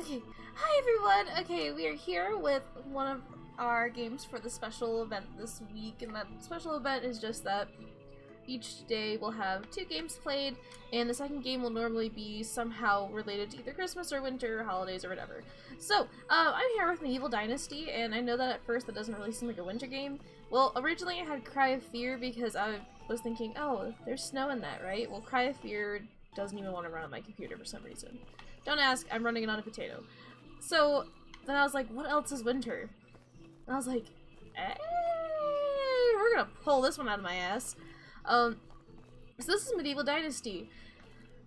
Okay, hi everyone! Okay, we are here with one of our games for the special event this week, and that special event is just that each day we'll have 2 games played, and the second game will normally be somehow related to either Christmas or winter, or holidays, or whatever. So, I'm here with Medieval Dynasty, and I know that at first that doesn't really seem like a winter game. Well, originally I had Cry of Fear because I was thinking, oh, there's snow in that, right? Well, Cry of Fear doesn't even want to run on my computer for some reason. Don't ask, I'm running it on a potato. So, then I was like, what else is winter? And I was like, hey, we're gonna pull this one out of my ass. So this is Medieval Dynasty.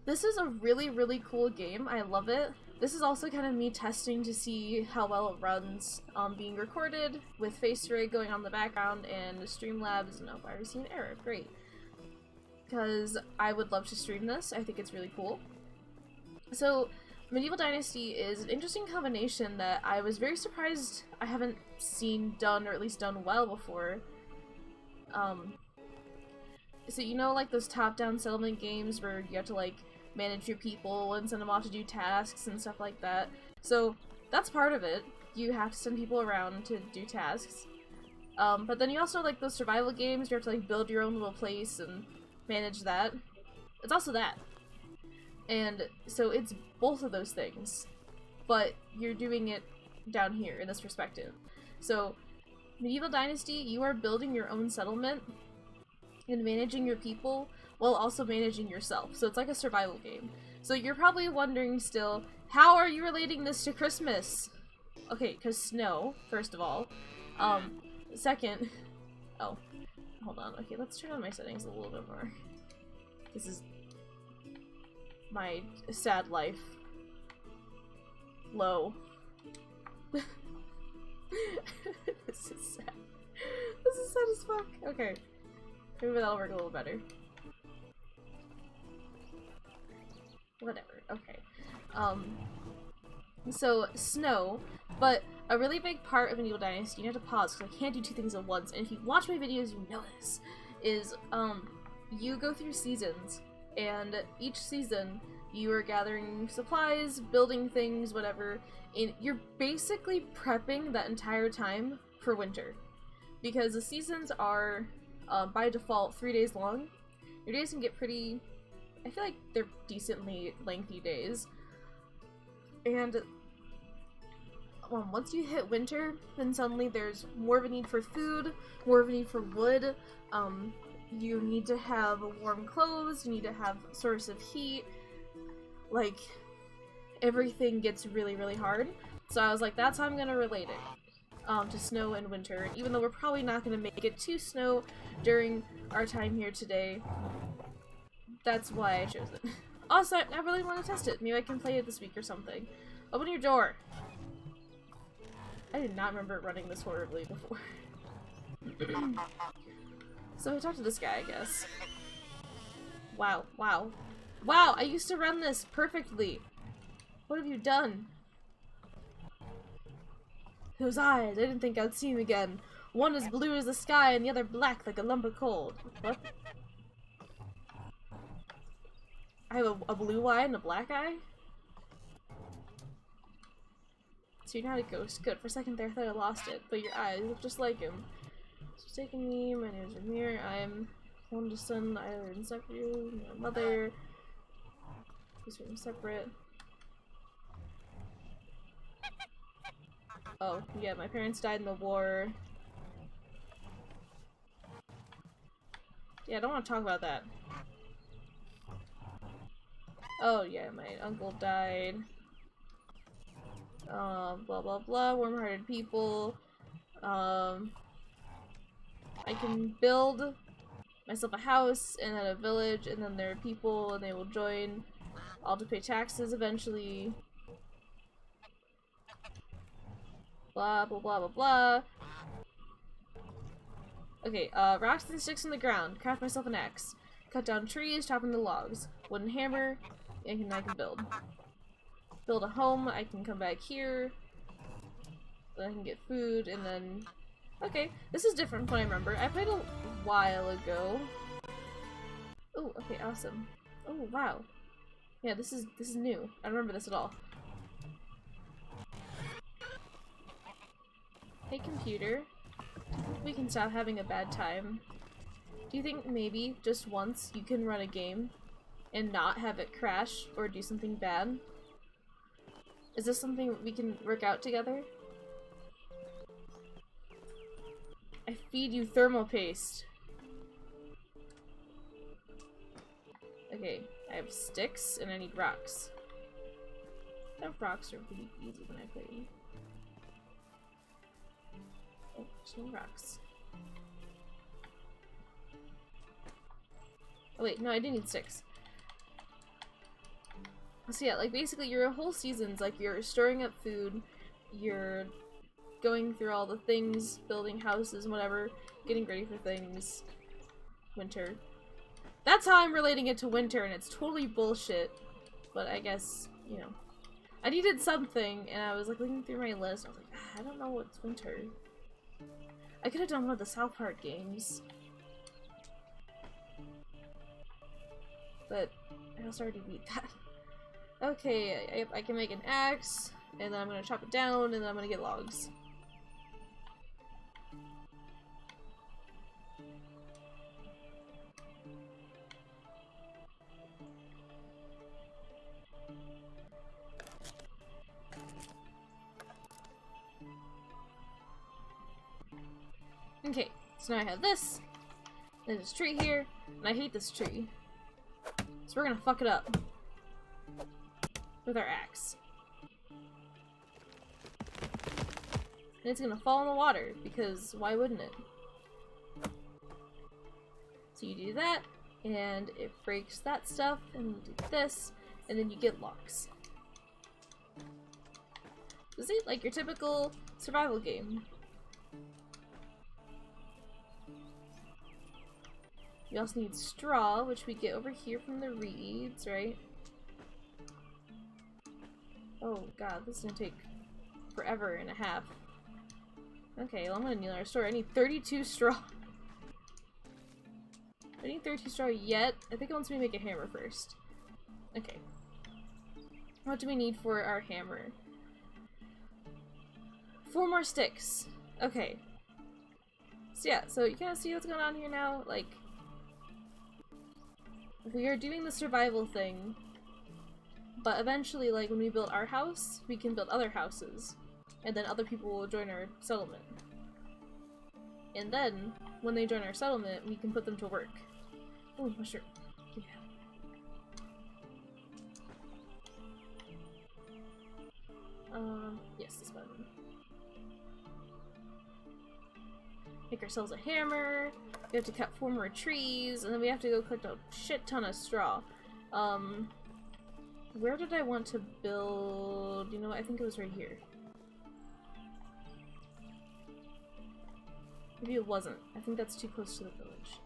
This is a really, really cool game. I love it. This is also kind of me testing to see how well it runs, being recorded with face rig going on in the background and Streamlabs. Nope, I already seen an error. Great. Because I would love to stream this. I think it's really cool. So, Medieval Dynasty is an interesting combination that I was very surprised I haven't seen done, or at least done well before. So you know, like those top-down settlement games where you have to like manage your people and send them off to do tasks and stuff like that. So that's part of it. You have to send people around to do tasks. But then you also like those survival games. You have to like build your own little place and manage that. It's also that. And so it's both of those things, but you're doing it down here in this perspective. So Medieval Dynasty, you are building your own settlement and managing your people while also managing yourself. So it's like a survival game. So you're probably wondering still, how are you relating this to Christmas? Okay, because snow, first of all. Second, oh, hold on. Okay, let's turn on my settings a little bit more. This is my sad life. Low. This is sad. This is sad as fuck. Okay. Maybe that'll work a little better. Whatever. Okay. So, snow, but a really big part of Medieval Dynasty, you have to pause because I can't do 2 things at once, and if you watch my videos, you know this, is, you go through seasons, and each season you are gathering supplies, building things, whatever, and you're basically prepping that entire time for winter. Because the seasons are, by default, 3 days long. Your days can get pretty... I feel like they're decently lengthy days. And once you hit winter, then suddenly there's more of a need for food, more of a need for wood. You need to have warm clothes, you need to have source of heat. Like, everything gets really, really hard. So I was like, that's how I'm gonna relate it. To snow and winter, and even though we're probably not going to make it to snow during our time here today, that's why I chose it. Also, I really want to test it. Maybe I can play it this week or something. Open your door! I did not remember it running this horribly before. So I talked to this guy, I guess. Wow, wow. Wow, I used to run this perfectly! What have you done? Those eyes, I didn't think I'd see him again. One as blue as the sky and the other black like a lump of coal. What? I have a blue eye and a black eye? So you're not a ghost. Good. For a second there I thought I lost it, but your eyes look just like him. It's taking me, my name is Ramir, I'm oldest son, I live in separate, my mother. These are separate. Oh, yeah, my parents died in the war. Yeah, I don't want to talk about that. Oh, yeah, my uncle died. Blah blah blah, warm-hearted people. I can build myself a house and then a village, and then there are people, and they will join. I'll have to pay taxes eventually. Blah, blah, blah, blah, blah. Okay, rocks and sticks in the ground. Craft myself an axe. Cut down trees, chop into logs. Wooden hammer, and I can build. Build a home, I can come back here. Then I can get food, and then... Okay, this is different from what I remember. I played a while ago. Oh, okay, awesome. Oh, wow. Yeah, this is new. I don't remember this at all. Hey computer, we can stop having a bad time. Do you think maybe, just once, you can run a game and not have it crash or do something bad? Is this something we can work out together? I feed you thermal paste. Okay, I have sticks and I need rocks. That rocks are pretty easy when I play. Oh, there's no rocks. Oh wait, no, I do need sticks. So yeah, like basically your whole season's like you're storing up food, you're going through all the things, building houses and whatever, getting ready for things. Winter. That's how I'm relating it to winter, and it's totally bullshit. But I guess, you know. I needed something, and I was like looking through my list, and I was like, I don't know what's winter. I could have done one of the South Park games. But I also already beat that. Okay, I can make an axe, and then I'm gonna chop it down, and then I'm gonna get logs. Okay, so now I have this. There's this tree here, and I hate this tree. So we're gonna fuck it up. With our axe. And it's gonna fall in the water, because why wouldn't it? So you do that, and it breaks that stuff, and you do this, and then you get logs. This is like your typical survival game. You also need straw, which we get over here from the reeds, right? Oh god, this is gonna take forever and a half. Okay, well I'm gonna need our store. I need 32 straw. I need 32 straw yet. I think it wants me to make a hammer first. Okay. What do we need for our hammer? 4 more sticks. Okay. So yeah, so you kind of see what's going on here now? Like, we are doing the survival thing, but eventually, like, when we build our house, we can build other houses, and then other people will join our settlement. And then, when they join our settlement, we can put them to work. Oh, mushroom. Yeah. Yes, this button. Make ourselves a hammer. We have to cut 4 more trees, and then we have to go collect a shit ton of straw. Where did I want to build? You know what? I think it was right here. Maybe it wasn't. I think that's too close to the village.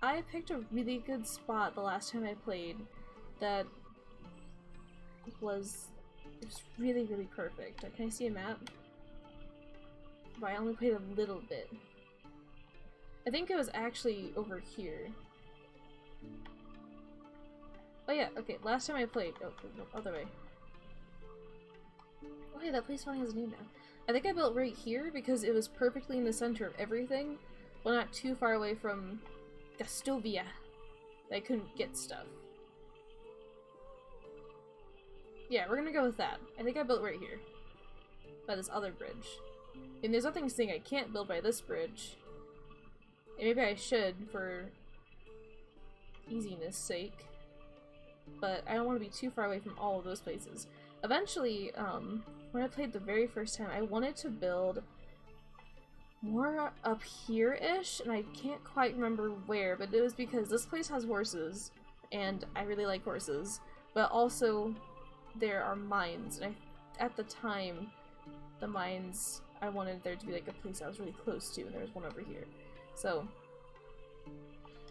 I picked a really good spot the last time I played that was really, really perfect. Can I see a map? But I only played a little bit. I think it was actually over here. Oh yeah, okay, last time I played— oh, no, other way. Oh yeah, that place finally has a name now. I think I built right here because it was perfectly in the center of everything, well not too far away from Gastovia. I couldn't get stuff. Yeah, we're gonna go with that. I think I built right here. By this other bridge. And there's nothing saying I can't build by this bridge. And maybe I should for easiness sake. But I don't want to be too far away from all of those places. Eventually, when I played the very first time, I wanted to build more up here-ish, and I can't quite remember where, but it was because this place has horses, and I really like horses, but also there are mines, and at the time, the mines, I wanted there to be like a place I was really close to, and there was one over here. So,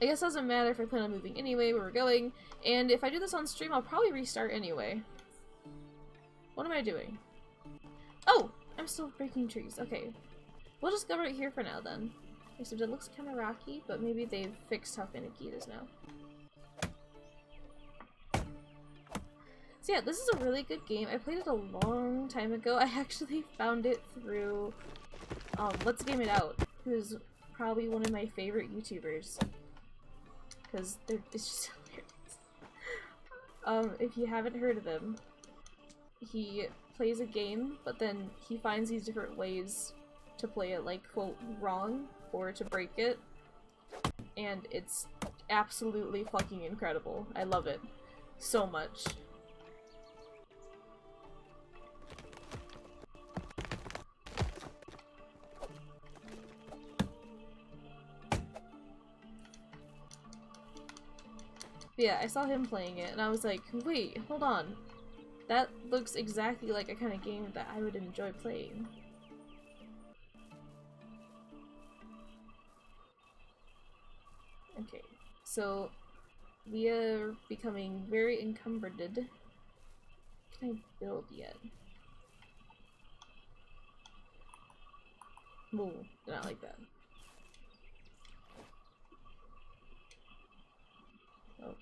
I guess it doesn't matter if I plan on moving anyway, where we're going, and if I do this on stream, I'll probably restart anyway. What am I doing? Oh! I'm still breaking trees. Okay. We'll just go right here for now, then. Except it looks kind of rocky, but maybe they've fixed how finicky it is now. So yeah, this is a really good game. I played it a long time ago. I actually found it through Let's Game It Out, who's probably one of my favorite YouTubers. Because it's just hilarious. If you haven't heard of him, he plays a game, but then he finds these different ways to play it, like, quote, wrong, or to break it. And it's absolutely fucking incredible. I love it so much. Yeah, I saw him playing it, and I was like, wait, hold on. That looks exactly like a kind of game that I would enjoy playing. Okay, so we are becoming very encumbered. Can I build yet? Ooh, not like that. Oh.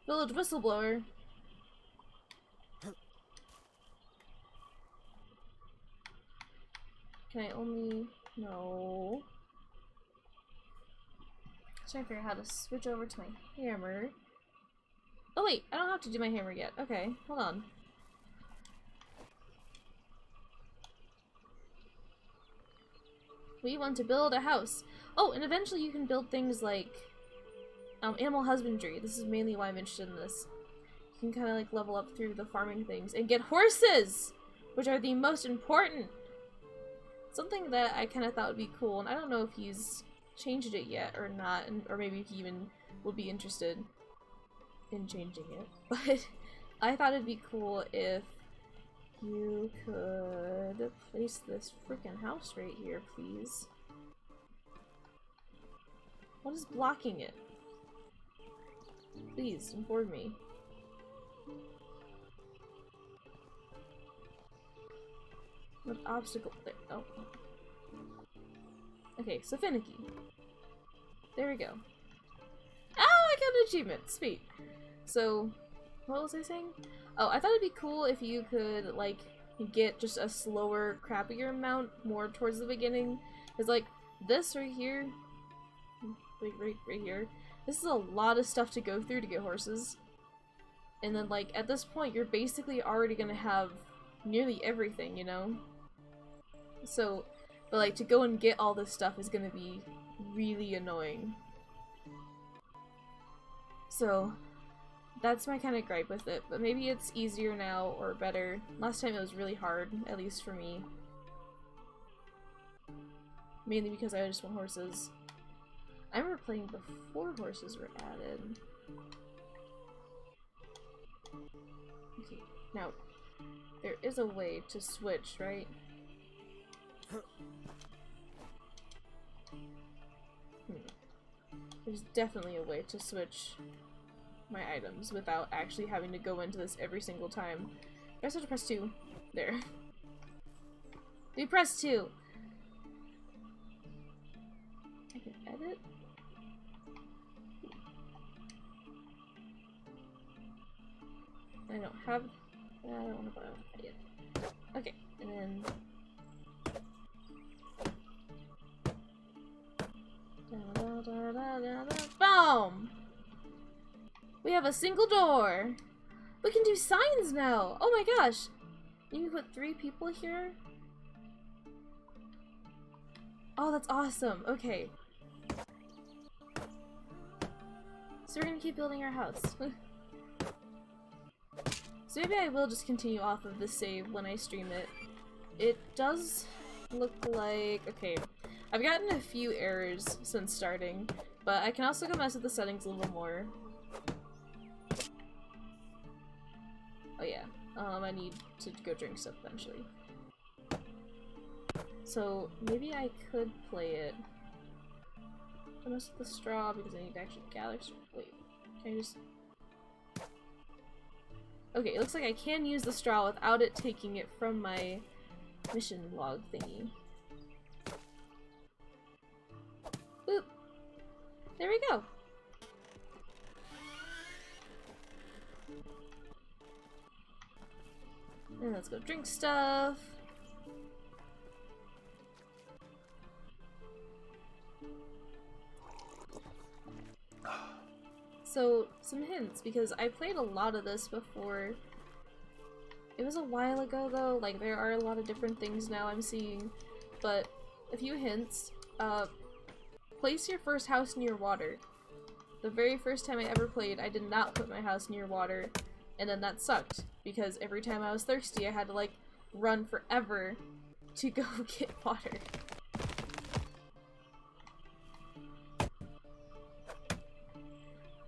Village whistleblower. Can I only... No. I'm trying to figure out how to switch over to my hammer. Oh wait, I don't have to do my hammer yet. Okay, hold on. We want to build a house. Oh, and eventually you can build things like animal husbandry. This is mainly why I'm interested in this. You can kind of like level up through the farming things and get horses, which are the most important. Something that I kind of thought would be cool, and I don't know if he's changed it yet or not, or maybe he even would be interested in changing it. But I thought it'd be cool if you could place this freaking house right here, please. What is blocking it? Please, inform me. What obstacle? There. Oh. Okay, so finicky. There we go. Oh, I got an achievement! Sweet. So, what was I saying? Oh, I thought it'd be cool if you could, like, get just a slower, crappier mount more towards the beginning. Because, like, this right here, right here, this is a lot of stuff to go through to get horses. And then, like, at this point, you're basically already gonna have nearly everything, you know? So, but, like, to go and get all this stuff is gonna be really annoying. So, that's my kind of gripe with it, but maybe it's easier now, or better. Last time it was really hard, at least for me. Mainly because I just want horses. I remember playing before horses were added. Okay, now, there is a way to switch, right? There's definitely a way to switch my items without actually having to go into this every single time. I just have to press 2. There. We press 2! I can edit? I don't have... I don't want to buy that yet. Okay, and then... Boom! We have a single door! We can do signs now! Oh my gosh! You can put 3 people here? Oh, that's awesome! Okay. So we're gonna keep building our house. So maybe I will just continue off of the save when I stream it. It does look like... Okay. I've gotten a few errors since starting, but I can also go mess with the settings a little more. Oh yeah, I need to go drink stuff eventually. So maybe I could play it. I mess with the straw because I need to actually gather straw. Wait, can I just... Okay, it looks like I can use the straw without it taking it from my mission log thingy. And let's go drink stuff. So, some hints, because I played a lot of this before. It was a while ago though, like there are a lot of different things now I'm seeing, but a few hints. Place your first house near water. The very first time I ever played, I did not put my house near water, and then that sucked, because every time I was thirsty I had to like run forever to go get water.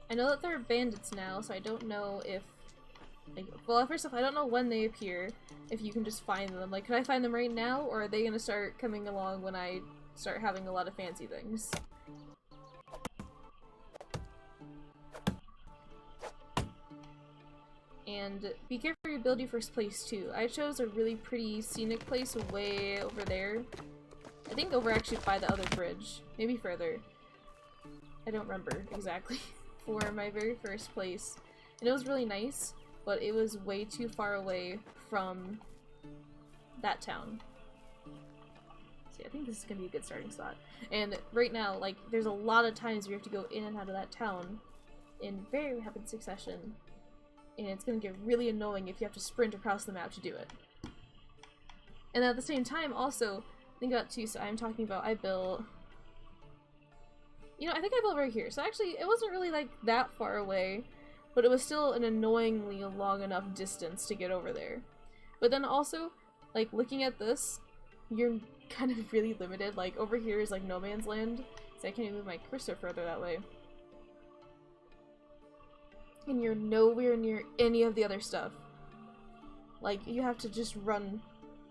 I know that there are bandits now, so I don't know if, like, well, first off, I don't know when they appear, if you can just find them. Like, can I find them right now, or are they gonna start coming along when I start having a lot of fancy things? And be careful where you build your first place, too. I chose a really pretty scenic place way over there. I think over actually by the other bridge. Maybe further. I don't remember exactly. For my very first place. And it was really nice, but it was way too far away from that town. So yeah, I think this is gonna be a good starting spot. And right now, like, there's a lot of times where you have to go in and out of that town in very rapid succession. And it's gonna get really annoying if you have to sprint across the map to do it. And at the same time, also, think about too, so I'm talking about I built... You know, I think I built right here. So actually, it wasn't really, like, that far away, but it was still an annoyingly long enough distance to get over there. But then also, like, looking at this, you're kind of really limited. Like, over here is, like, no man's land, so I can't even move my cursor further that way. And you're nowhere near any of the other stuff. Like, you have to just run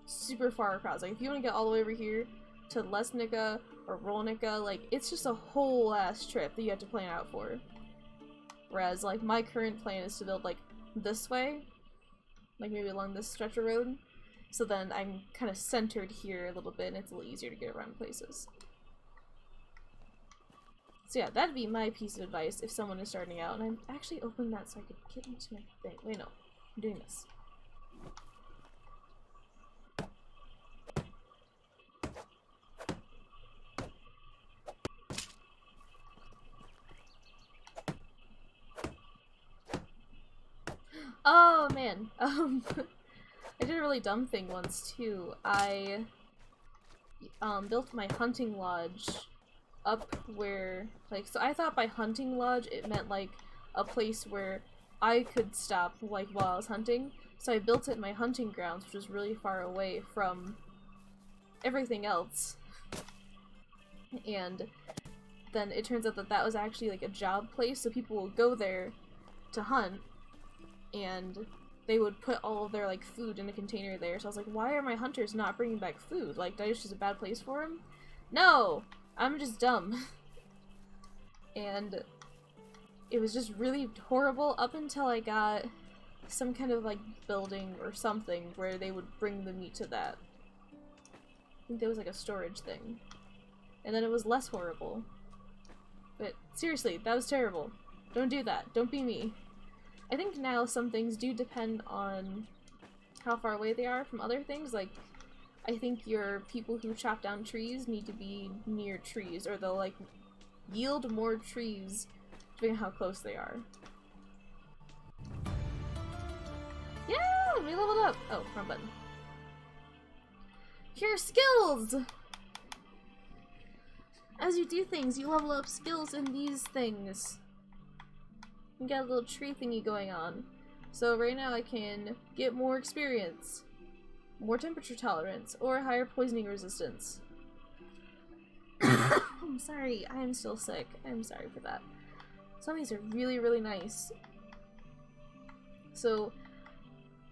super far across. Like, if you want to get all the way over here to Lesnica or Rolnica, like, it's just a whole ass trip that you have to plan out for. Whereas, like, my current plan is to build, like, this way, like, maybe along this stretch of road, so then I'm kind of centered here a little bit, and it's a little easier to get around places. So yeah, that'd be my piece of advice if someone is starting out, and I'm actually opening that so I could get into my thing. Wait, no. I'm doing this. Oh, man. I did a really dumb thing once, too. I, built my hunting lodge up where, like, so I thought by hunting lodge it meant, like, a place where I could stop, like, while I was hunting. So I built it in my hunting grounds, which was really far away from everything else. And then it turns out that that was actually, like, a job place, so people will go there to hunt, and they would put all of their, like, food in a container there. So I was like, why are my hunters not bringing back food? Like, did I just choose a bad place for them? No! I'm just dumb. And it was just really horrible up until I got some kind of, like, building or something where they would bring the meat to that. I think there was, like, a storage thing. And then it was less horrible. But seriously, that was terrible. Don't do that. Don't be me. I think now some things do depend on how far away they are from other things. Like, I think your people who chop down trees need to be near trees, or they'll, like, yield more trees depending on how close they are. Yeah! We leveled up! Oh, wrong button. Your skills! As you do things, you level up skills in these things. You got a little tree thingy going on. So right now I can get more experience, more temperature tolerance, or higher poisoning resistance. I'm sorry, I am still sick. I'm sorry for that. Some of these are really, really nice. So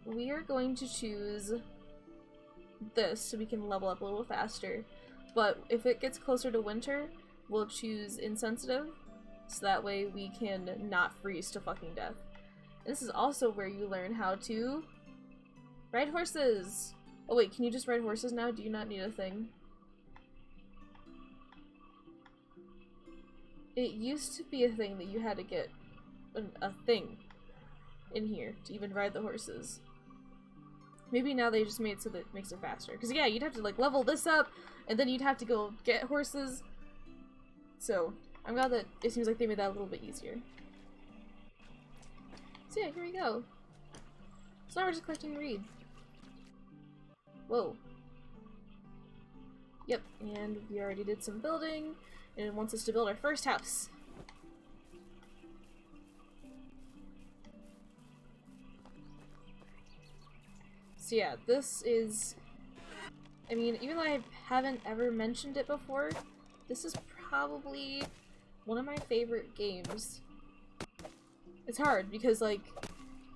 we are going to choose this so we can level up a little faster. But if it gets closer to winter, we'll choose insensitive. So that way we can not freeze to fucking death. And this is also where you learn how to ride horses! Oh wait, can you just ride horses now? Do you not need a thing? It used to be a thing that you had to get a thing in here to even ride the horses. Maybe now they just made it so that it makes it faster. Because yeah, you'd have to like level this up, and then you'd have to go get horses. So I'm glad that it seems like they made that a little bit easier. So yeah, here we go. So now we're just collecting reed. Whoa. Yep, and we already did some building, and it wants us to build our first house. So yeah, this is, I mean, even though I haven't ever mentioned it before, this is probably one of my favorite games. It's hard because, like,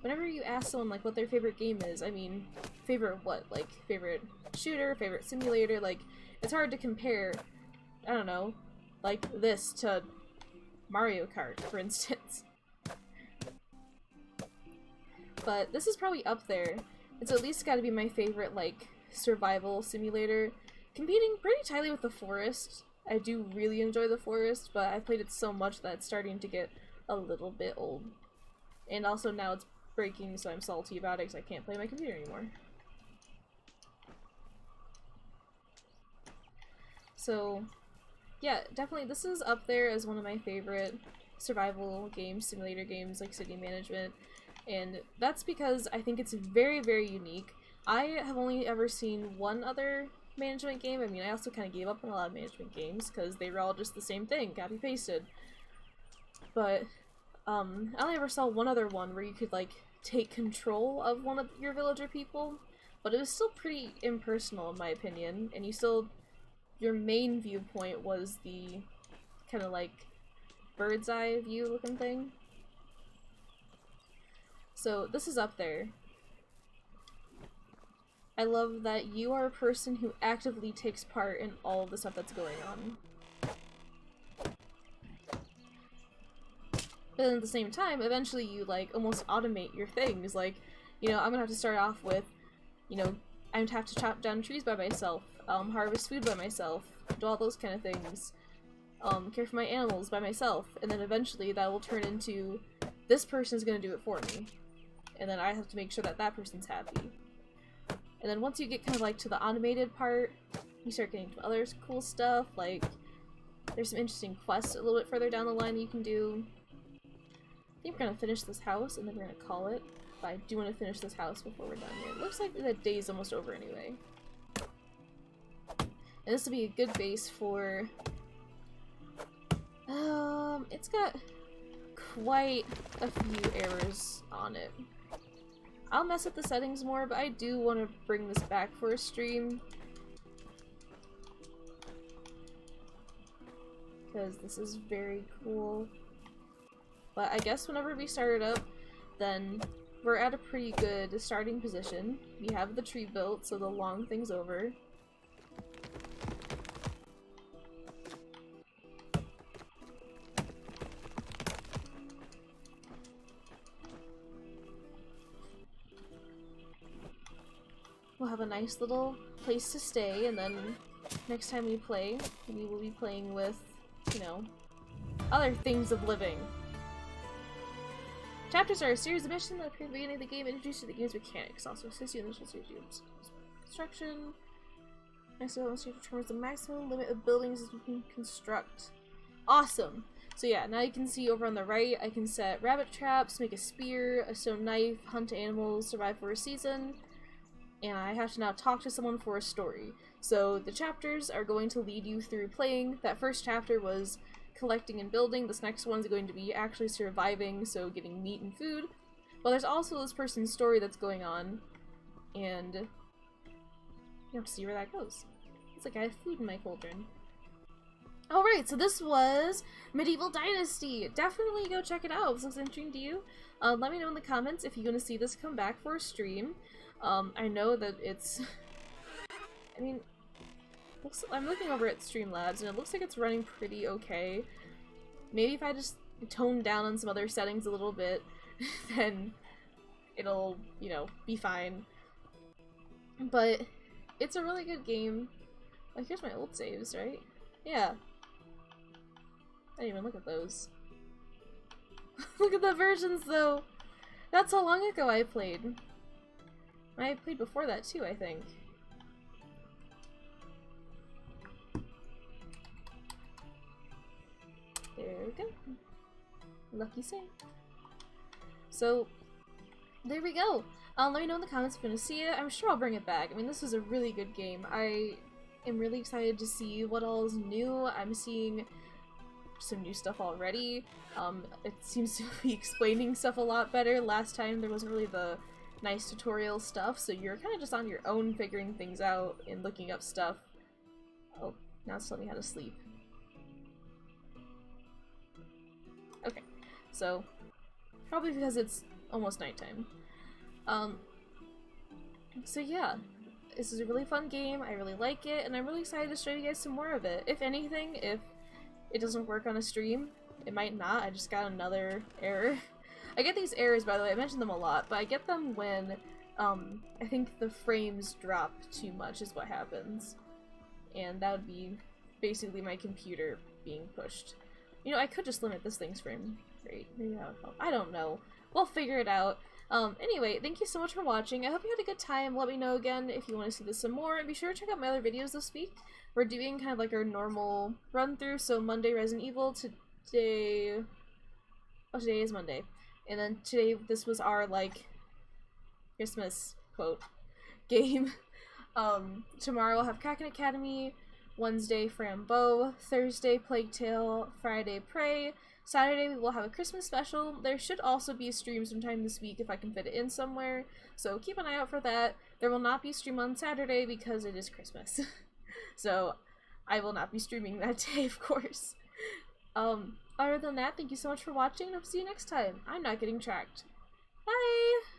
whenever you ask someone, like, what their favorite game is, I mean, favorite what? Like, favorite shooter, favorite simulator, like, it's hard to compare, I don't know, like, this to Mario Kart, for instance. But this is probably up there. It's at least gotta be my favorite, like, survival simulator. Competing pretty tightly with The Forest. I do really enjoy The Forest, but I've played it so much that it's starting to get a little bit old. And also now it's breaking, so I'm salty about it because I can't play my computer anymore. So, yeah, definitely this is up there as one of my favorite survival games, simulator games, like city management. And that's because I think it's very, very unique. I have only ever seen one other management game. I mean, I also kind of gave up on a lot of management games because they were all just the same thing, copy-pasted. But I only ever saw one other one where you could, like, take control of one of your villager people, but it was still pretty impersonal in my opinion, and your main viewpoint was the kind of like bird's eye view looking thing. So this is up there. I love that you are a person who actively takes part in all of the stuff that's going on. But then at the same time, eventually you, like, almost automate your things. Like, you know, I'm gonna have to start off with, you know, I'm gonna have to chop down trees by myself, harvest food by myself, do all those kind of things, care for my animals by myself, and then eventually that will turn into, this person's gonna do it for me. And then I have to make sure that that person's happy. And then once you get kind of, like, to the automated part, you start getting to other cool stuff, like, there's some interesting quests a little bit further down the line that you can do. I think we're gonna finish this house and then we're gonna call it. But I do want to finish this house before we're done here. It looks like the day's almost over anyway. And this will be a good base for... it's got quite a few errors on it. I'll mess with the settings more, but I do want to bring this back for a stream. Because this is very cool. But I guess whenever we start it up, then we're at a pretty good starting position. We have the tree built, so the long thing's over. We'll have a nice little place to stay, and then next time we play, we will be playing with, you know, other things of living. Chapters are a series of missions that appear at the beginning of the game and introduce you to the game's mechanics, also assist you in initial stage construction. Next development stage determines the maximum limit of buildings that you can construct. Awesome! So yeah, now you can see over on the right, I can set rabbit traps, make a spear, a stone knife, hunt animals, survive for a season, and I have to now talk to someone for a story. So the chapters are going to lead you through playing. That first chapter was collecting and building. This next one's going to be actually surviving, so getting meat and food. Well, there's also this person's story that's going on, and you have to see where that goes. It's like I have food in my cauldron. Alright, so this was Medieval Dynasty. Definitely go check it out if this looks interesting to you. Let me know in the comments if you want to see this come back for a stream. I know that it's... I mean... I'm looking over at Streamlabs, and it looks like it's running pretty okay. Maybe if I just tone down on some other settings a little bit, then it'll, you know, be fine. But it's a really good game. Oh, here's my old saves, right? Yeah. I didn't even look at those. Look at the versions, though! That's how long ago I played. I played before that too, I think. There we go. Lucky save. So, there we go. Let me know in the comments if you want to see it. I'm sure I'll bring it back. I mean, this is a really good game. I am really excited to see what all is new. I'm seeing some new stuff already. It seems to be explaining stuff a lot better. Last time there wasn't really the nice tutorial stuff, so you're kind of just on your own figuring things out and looking up stuff. Oh, now it's telling me how to sleep. Okay, so probably because it's almost nighttime. So yeah, this is a really fun game, I really like it, and I'm really excited to show you guys some more of it. If anything, if it doesn't work on a stream, it might not, I just got another error. I get these errors, by the way, I mention them a lot, but I get them when, I think the frames drop too much is what happens. And that would be basically my computer being pushed. You know, I could just limit this thing's frame rate. Maybe that would help. I don't know. We'll figure it out. Anyway, thank you so much for watching. I hope you had a good time. Let me know again if you want to see this some more. And be sure to check out my other videos this week. We're doing kind of like our normal run-through. So Monday, Resident Evil. Today... Oh, today is Monday. And then today, this was our, like, Christmas, quote, game. Tomorrow we'll have Kraken Academy. Wednesday, Frambeau. Thursday, Plague Tale. Friday, Prey. Saturday, we will have a Christmas special. There should also be a stream sometime this week if I can fit it in somewhere, so keep an eye out for that. There will not be a stream on Saturday because it is Christmas. So, I will not be streaming that day, of course. Other than that, thank you so much for watching, and I'll see you next time. I'm not getting tracked. Bye!